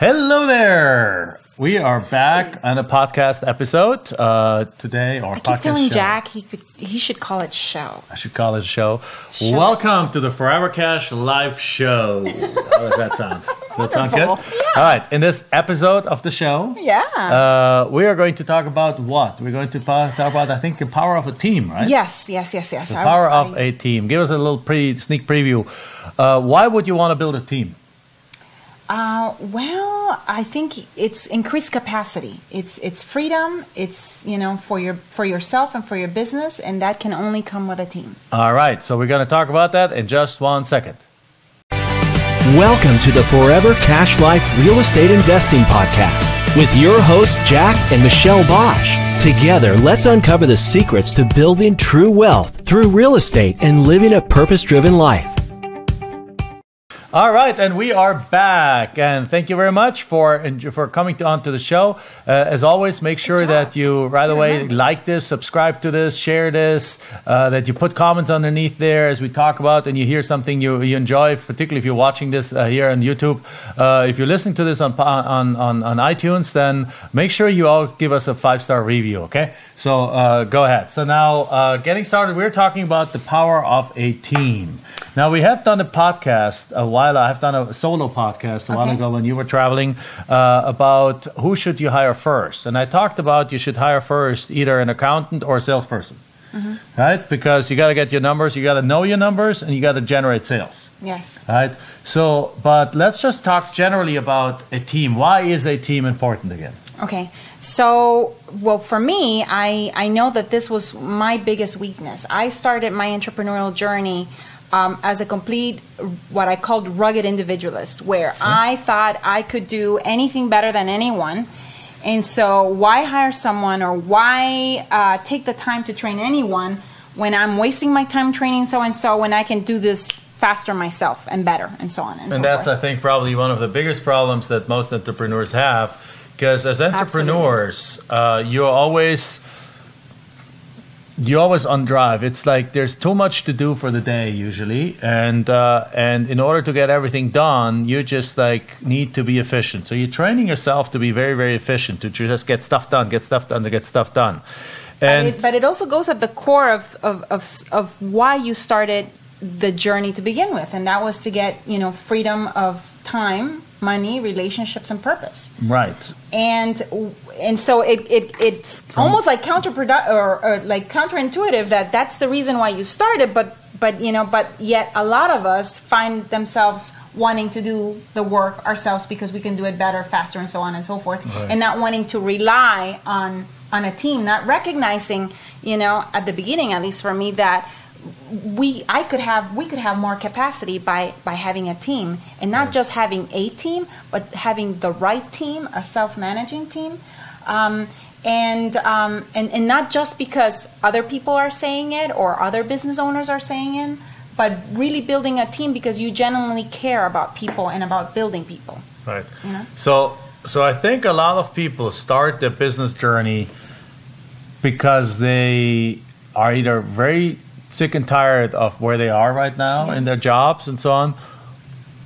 Hello there. We are back on a podcast episode today. I keep telling Jack he should call it show. I should call it show. Welcome to the Forever Cash live show. How does that sound? Does that sound good? Yeah. All right. In this episode of the show, we are going to talk about what? We're going to talk about, I think, the power of a team, right? Yes. The power of a team. Give us a little sneak preview. Why would you want to build a team? Well, I think it's increased capacity. It's freedom. It's for yourself and for your business, and that can only come with a team. All right, so we're going to talk about that in just 1 second. Welcome to the Forever Cash Life Real Estate Investing Podcast with your hosts Jack and Michelle Bosch. Together, let's uncover the secrets to building true wealth through real estate and living a purpose-driven life. All right, and we are back, and thank you very much for coming onto the show. As always, make sure that you right away like this, subscribe to this, share this, that you put comments underneath there as we talk about, and you hear something you enjoy, particularly if you're watching this here on YouTube. If you're listening to this on iTunes, then make sure you all give us a 5-star review, okay? So go ahead. So now, getting started, we're talking about the power of a team. Now, we have done a podcast a while. I've done a solo podcast a while ago when you were traveling about who should you hire first. And I talked about you should hire first either an accountant or a salesperson, right? Because you got to get your numbers, you got to know your numbers, and you got to generate sales. Yes. Right? So, but let's just talk generally about a team. Why is a team important again? Okay. So, well, for me, I know that this was my biggest weakness. I started my entrepreneurial journey as a complete, what I called rugged individualist, where I thought I could do anything better than anyone. And so why hire someone or why take the time to train anyone when I'm wasting my time training so-and-so when I can do this faster myself and better and so on and so forth. And that's, I think, probably one of the biggest problems that most entrepreneurs have, because as entrepreneurs, you're always on drive. It's like there's too much to do for the day usually, and in order to get everything done, you just like need to be efficient. So you're training yourself to be very, very efficient, to just get stuff done. And but it also goes at the core of why you started the journey to begin with, and that was to get freedom of time, money, relationships, and purpose. Right. And so it's almost like counterproductive or like counterintuitive that's the reason why you started, but yet a lot of us find themselves wanting to do the work ourselves because we can do it better, faster, and so on and so forth, and not wanting to rely on a team, not recognizing, at the beginning, at least for me, that we could have more capacity by having a team, and not just having a team, but having the right team, a self-managing team, and not just because other people are saying it or other business owners are saying it, but really building a team because you genuinely care about people and about building people. Right. So I think a lot of people start their business journey because they are either very sick and tired of where they are right now in their jobs and so on,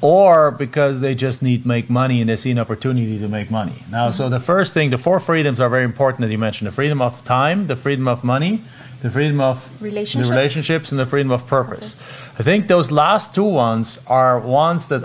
or because they just need to make money and they see an opportunity to make money. Now, so the first thing, the 4 freedoms are very important that you mentioned: the freedom of time, the freedom of money, the freedom of relationships, and the freedom of purpose. I think those last 2 ones are ones that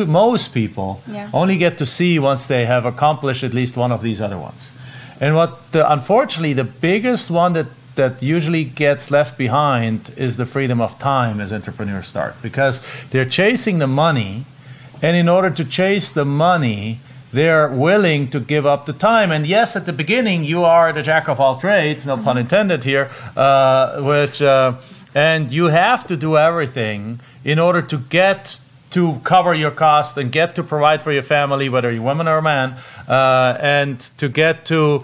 most people only get to see once they have accomplished at least one of these other ones. And unfortunately, the biggest one that usually gets left behind is the freedom of time as entrepreneurs start, because they're chasing the money, and in order to chase the money, they're willing to give up the time. And yes, at the beginning, you are the jack of all trades, no pun intended here, and you have to do everything in order to get to cover your costs and get to provide for your family, whether you're a woman or a man, and to get to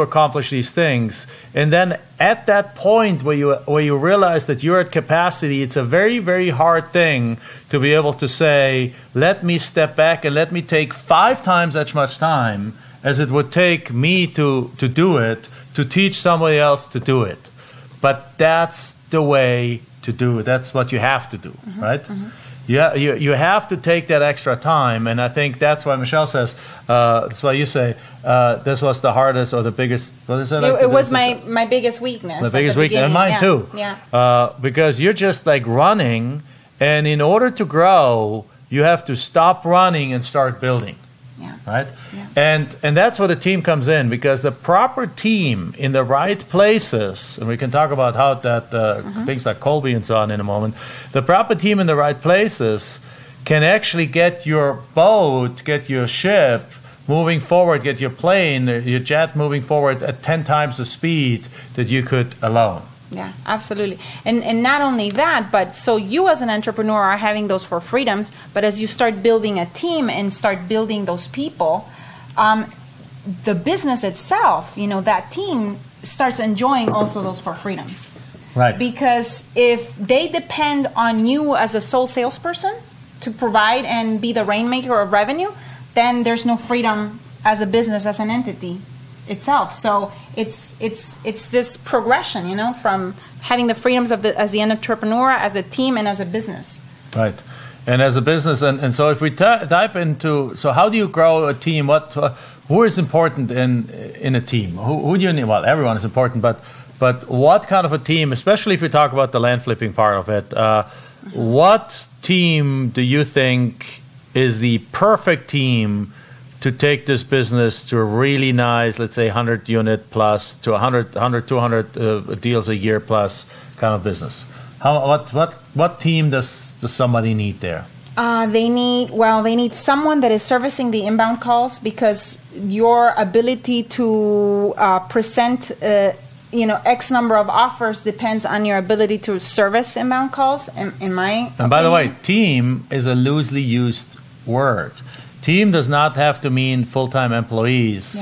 accomplish these things. And then at that point where you realize that you're at capacity, it's a very, very hard thing to be able to say, let me step back and let me take 5 times as much time as it would take me to do it, to teach somebody else to do it. But that's the way to do it. That's what you have to do, right? You have to take that extra time, and I think that's why Michelle says, that's why you say, this was the hardest or the biggest, what is it? It was my biggest weakness. The biggest weakness, and mine too. Yeah. Because you're just like running, and in order to grow, you have to stop running and start building. Yeah. Right? Yeah. And that's where the team comes in, because the proper team in the right places, and we can talk about how that things like KOLBE and so on in a moment, the proper team in the right places can actually get your boat, get your ship moving forward, get your plane, your jet moving forward at 10 times the speed that you could alone. Yeah, absolutely. And not only that, but so you as an entrepreneur are having those 4 freedoms, but as you start building a team and start building those people, the business itself, that team starts enjoying also those 4 freedoms. Right. Because if they depend on you as a sole salesperson to provide and be the rainmaker of revenue, then there's no freedom as a business, as an entity itself. So it's this progression, from having the freedoms of as the entrepreneur, as a team, and as a business. Right. And as a business, and so if we dive into, so how do you grow a team? Who is important in a team? Who do you need? Well, everyone is important, but what kind of a team, especially if we talk about the land flipping part of it, what team do you think is the perfect team to take this business to a really nice, let's say 100 unit plus to 100, 200 deals a year plus kind of business? What team does somebody need there? They need someone that is servicing the inbound calls, because your ability to present X number of offers depends on your ability to service inbound calls, in my opinion. And by the way, team is a loosely used word. Team does not have to mean full-time employees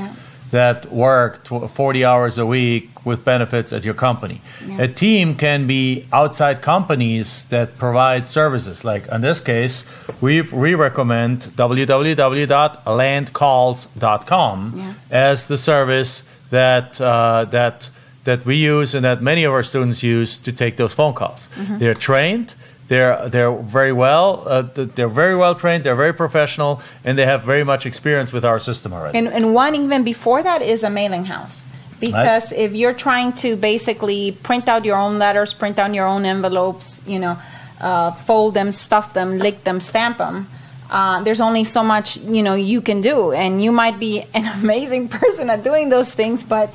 that work 40 hours a week with benefits at your company. Yeah. A team can be outside companies that provide services. Like in this case, we recommend www.landcalls.com as the service that we use and that many of our students use to take those phone calls. Mm-hmm. They're trained. They're very well. They're very well trained. They're very professional, and they have very much experience with our system already. And one even before that is a mailing house, because if you're trying to basically print out your own letters, print out your own envelopes, fold them, stuff them, lick them, stamp them, there's only so much you can do, and you might be an amazing person at doing those things, but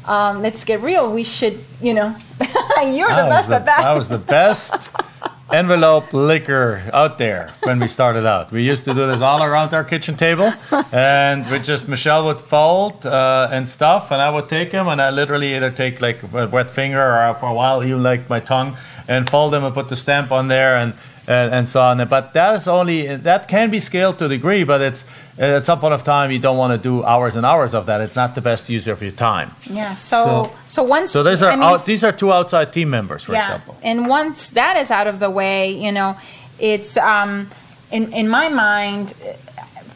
let's get real. We should, you're the best at that. I was the best envelope licker out there when we started out. We used to do this all around our kitchen table, and Michelle would fold and stuff, and I would take them, and I literally either take like a wet finger or for a while even like my tongue and fold them and put the stamp on there and so on. But that can be scaled to a degree, but it's at some point of time you don't want to do hours and hours of that. It's not the best use of your time. Yeah. So these are 2 outside team members, for example. And once that is out of the way, it's in my mind,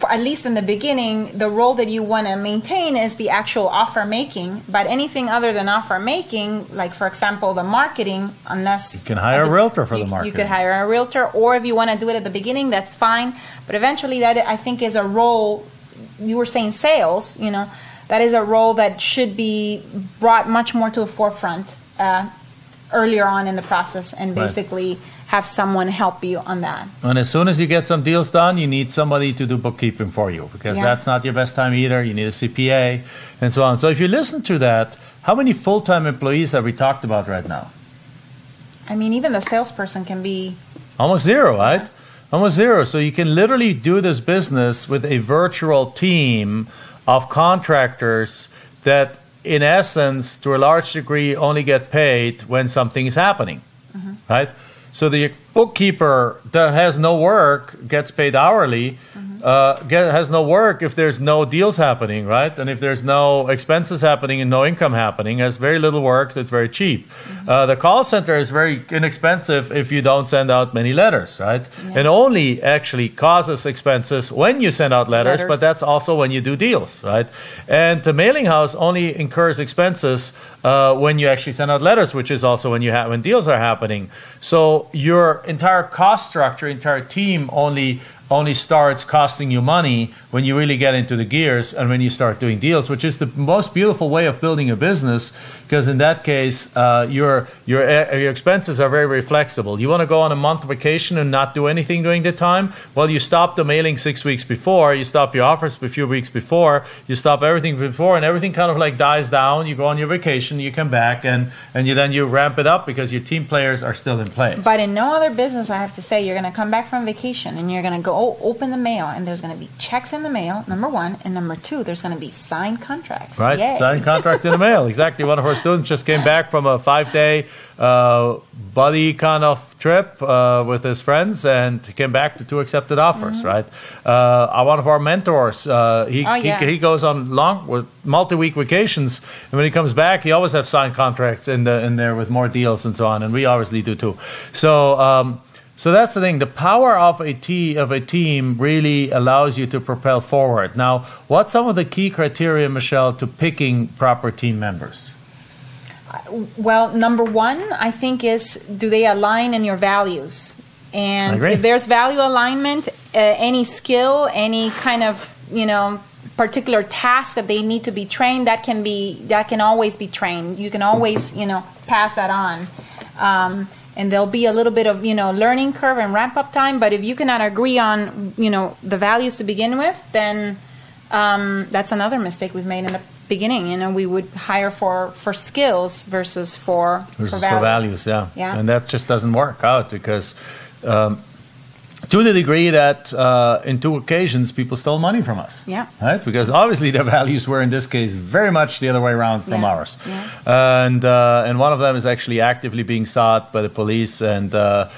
at least in the beginning, the role that you want to maintain is the actual offer making. But anything other than offer making, like for example the marketing, unless you can hire a realtor for the marketing. You could hire a realtor, or if you want to do it at the beginning, that's fine. But eventually, that I think is a role. You were saying sales, that is a role that should be brought much more to the forefront earlier on in the process, and basically have someone help you on that. And as soon as you get some deals done, you need somebody to do bookkeeping for you, because that's not your best time either. You need a CPA and so on. So if you listen to that, how many full-time employees have we talked about right now? I mean, even the salesperson can be... Almost zero, right? Yeah. Almost zero. So you can literally do this business with a virtual team of contractors that, in essence, to a large degree, only get paid when something is happening, right? So the bookkeeper that has no work gets paid hourly, has no work if there's no deals happening, right? And if there's no expenses happening and no income happening, it has very little work, so it's very cheap. The call center is very inexpensive if you don't send out many letters, right? Yeah. It only actually causes expenses when you send out letters, but that's also when you do deals, right? And the mailing house only incurs expenses when you actually send out letters, which is also when when deals are happening. So your entire cost structure, entire team only starts costing you money when you really get into the gears and when you start doing deals, which is the most beautiful way of building a business, because in that case, your expenses are very, very flexible. You want to go on a month vacation and not do anything during the time? Well, you stop the mailing 6 weeks before, you stop your offers a few weeks before, you stop everything before, and everything kind of like dies down. You go on your vacation, you come back, and then you ramp it up because your team players are still in place. But in no other business, I have to say, you're going to come back from vacation and you're going to go open the mail, and there's going to be checks in the mail, number one, and number two, there's going to be signed contracts. Right, Yay. signed contracts in the mail. Exactly. One of our students just came back from a 5-day buddy kind of trip with his friends, and came back to 2 accepted offers. Right. One of our mentors, he goes on multi-week vacations, and when he comes back, he always has signed contracts in there with more deals and so on, and we obviously do too. So that's the thing. The power of a team really allows you to propel forward. Now, what's some of the key criteria, Michelle, to picking proper team members? Well, number one, I think, is do they align in your values? And if there's value alignment, any skill, any kind of, particular task that they need to be trained, that can always be trained. You can always, pass that on. And there'll be a little bit of, learning curve and ramp up time. But if you cannot agree on, the values to begin with, then that's another mistake we've made in the beginning. We would hire for skills versus for values. Yeah. And that just doesn't work out because to the degree that in 2 occasions people stole money from us. Yeah. Right? Because obviously their values were in this case very much the other way around from ours. Yeah. And one of them is actually actively being sought by the police, and I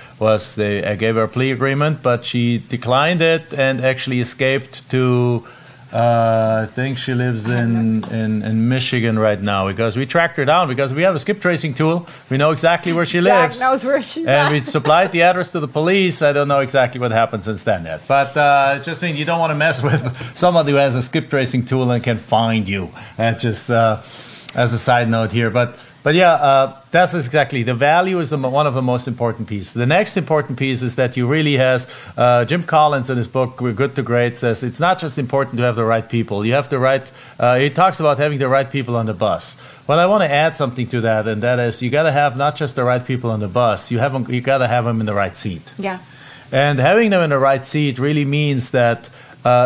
gave her a plea agreement, but she declined it and actually escaped to I think she lives in Michigan right now, because we tracked her down because we have a skip tracing tool. We know exactly where she lives. Jack knows where she's at. And we supplied the address to the police. I don't know exactly what happened since then yet. But just saying, you don't want to mess with somebody who has a skip tracing tool and can find you. Just as a side note here. But yeah, that's exactly. The value is one of the most important pieces. The next important piece is that you really Jim Collins in his book, Good to Great, says it's not just important to have the right people. You have the right, he talks about having the right people on the bus. Well, I want to add something to that, and that is you got to have not just the right people on the bus, you got to have them in the right seat. Yeah. And having them in the right seat really means that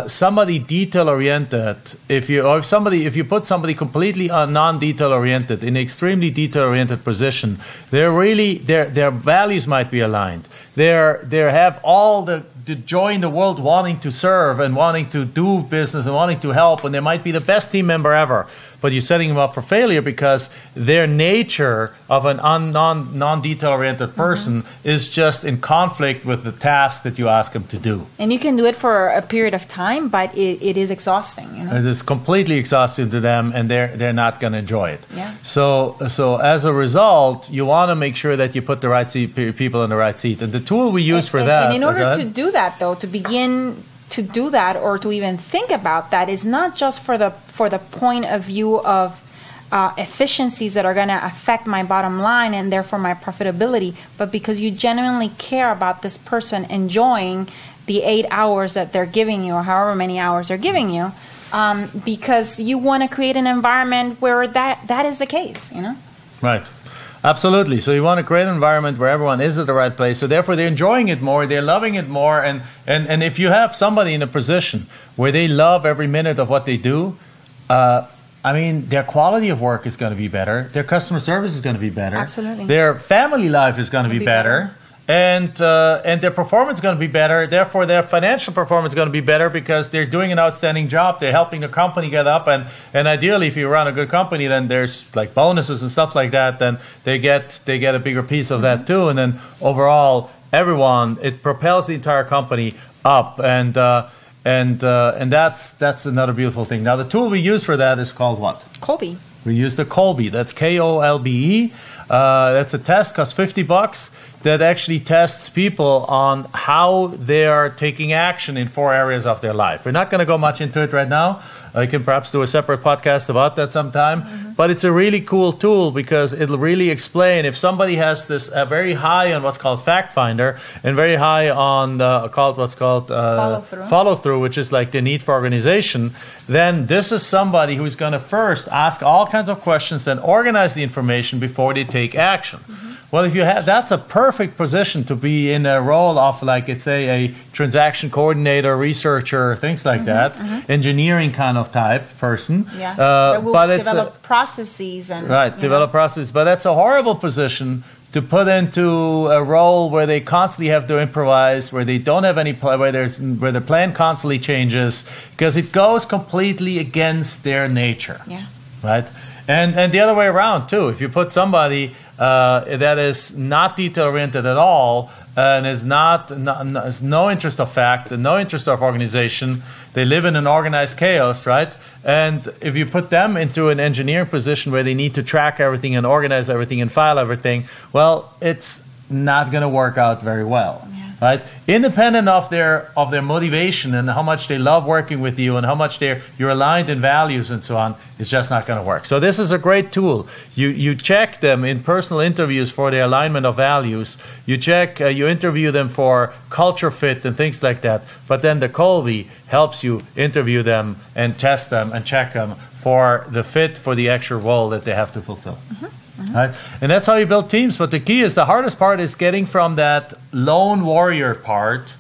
somebody detail-oriented, if you put somebody completely non-detail-oriented in an extremely detail-oriented position, their values might be aligned. They have all the joy in the world, wanting to serve and wanting to do business and wanting to help, and they might be the best team member ever. But you're setting them up for failure because their nature of an non-detail-oriented person is just in conflict with the task that you ask them to do. And you can do it for a period of time, but it is exhausting. It is completely exhausting to them, and they're not going to enjoy it. Yeah. So as a result, you want to make sure that you put the right people in the right seat. And the tool we use for that. And in order to do that, though, to begin to do that or to even think about that is not just for the point of view of efficiencies that are going to affect my bottom line and therefore my profitability, but because you genuinely care about this person enjoying the 8 hours that they're giving you or however many hours they're giving you, because you want to create an environment where that is the case, Right. Absolutely. So you want to create an environment where everyone is at the right place. So therefore, they're enjoying it more, they're loving it more. And if you have somebody in a position where they love every minute of what they do, their quality of work is going to be better. Their customer service is going to be better. Absolutely. Their family life is going to be better. And their performance is going to be better. Therefore, their financial performance is going to be better because they're doing an outstanding job. They're helping the company get up. And ideally, if you run a good company, then there's like bonuses and stuff like that. Then they get a bigger piece of that too. And then overall, it propels the entire company up. And And that's another beautiful thing. Now, the tool we use for that is called what? KOLBE. We use the KOLBE. That's KOLBE. That's a test, costs $50, that actually tests people on how they are taking action in 4 areas of their life. We're not going to go much into it right now. I can perhaps do a separate podcast about that sometime. Mm-hmm. But it's a really cool tool because it'll really explain if somebody has this very high on what's called fact finder and very high on follow through, which is like the need for organization. Then this is somebody who's going to first ask all kinds of questions, then organize the information before they take action. Mm-hmm. Well, if you have, that's a perfect position to be in a role of, like, let's say, a transaction coordinator, researcher, things like that, engineering kind of type person. Yeah, that will but develop processes and develop processes. But that's a horrible position to put into a role where they constantly have to improvise, where they don't have any where the plan constantly changes, because it goes completely against their nature. Yeah. Right. And the other way around too. If you put somebody that is not detail oriented at all and is has no interest of facts and no interest of organization, they live in an organized chaos, right? And if you put them into an engineering position where they need to track everything and organize everything and file everything, well, it's not going to work out very well. Yeah. Right? Independent of their motivation and how much they love working with you and how much you're aligned in values and so on, it's just not going to work. So this is a great tool. You check them in personal interviews for their alignment of values. You interview them for culture fit and things like that. But then the KOLBE helps you interview them and test them and check them for the fit for the actual role that they have to fulfill. Mm-hmm. Mm-hmm. Right? And that's how you build teams. But the key is, the hardest part is getting from that lone warrior part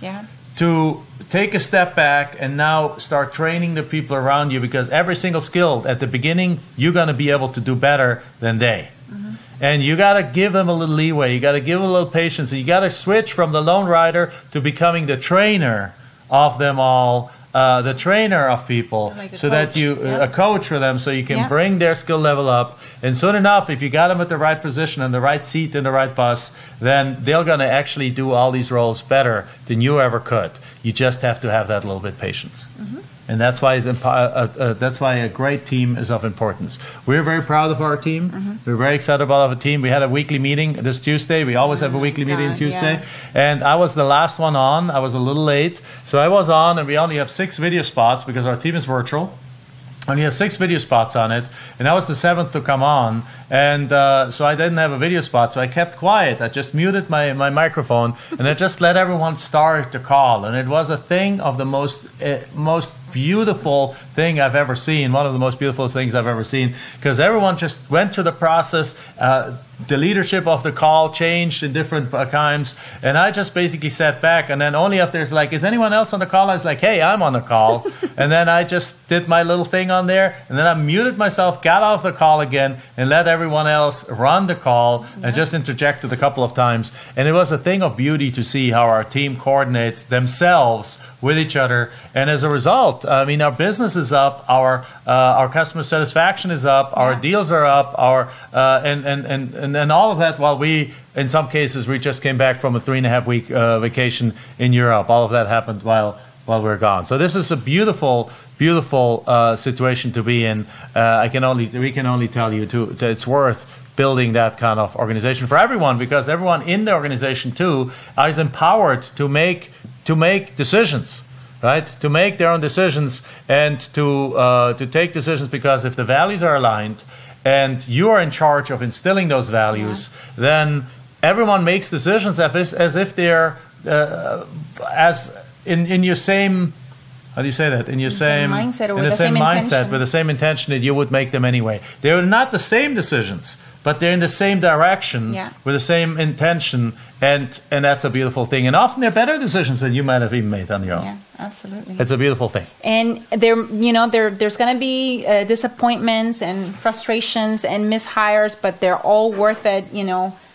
to take a step back and now start training the people around you, because every single skill at the beginning, you're going to be able to do better than they. Mm-hmm. And you got to give them a little leeway. You got to give them a little patience. And you got to switch from the lone rider to becoming the trainer of them all. The trainer of people, like so coach. That you a coach for them, so you can bring their skill level up. And soon enough, if you got them at the right position and the right seat in the right bus, then they're going to actually do all these roles better than you ever could. You just have to have that little bit patience. Mm-hmm. And that's why a great team is of importance. We're very proud of our team. Mm-hmm. We're very excited about our team. We had a weekly meeting this Tuesday. We always have a weekly meeting on Tuesday. Yeah. And I was the last one on. I was a little late. So I was on, and we only have 6 video spots because our team is virtual. And we have 6 video spots on it, and I was the 7th to come on, and so I didn't have a video spot, so I kept quiet. I just muted my microphone, and I just let everyone start the call, and it was a thing of the most beautiful thing I've ever seen, one of the most beautiful things I've ever seen, because everyone just went through the process. The leadership of the call changed in different times, and I just basically sat back, and then only if there's like, is anyone else on the call? I was like, hey, I'm on the call. And then I just did my little thing on there, and then I muted myself, got off the call again, and let everyone else run the call, and just interjected a couple of times. And it was a thing of beauty to see how our team coordinates themselves with each other, and as a result, I mean, our business is up, our customer satisfaction is up, our deals are up, our and all of that. While we, in some cases, we just came back from a 3.5-week vacation in Europe. All of that happened while we're gone. So this is a beautiful situation to be in. We can only tell you that it's worth building that kind of organization for everyone, because everyone in the organization too is empowered to make decisions, right? To make their own decisions and to take decisions, because if the values are aligned and you are in charge of instilling those values, then everyone makes decisions as if they're in your same. How do you say that? In your same mindset, or with the same mindset, with the same intention that you would make them anyway. They're not the same decisions, but they're in the same direction with the same intention, and that's a beautiful thing. And often they're better decisions than you might have even made on your own. Yeah, absolutely. It's a beautiful thing. And there's going to be disappointments and frustrations and mishires, but they're all worth it.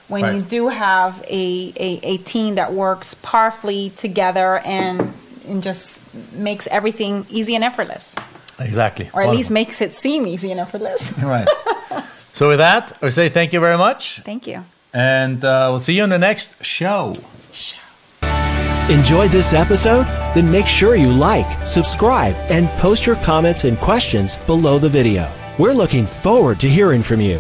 When you do have a team that works powerfully together and just makes everything easy and effortless. Exactly. Or at least makes it seem easy and effortless. Right. So with that, I say thank you very much. Thank you. And we'll see you in the next show. Enjoyed this episode? Then make sure you like, subscribe, and post your comments and questions below the video. We're looking forward to hearing from you.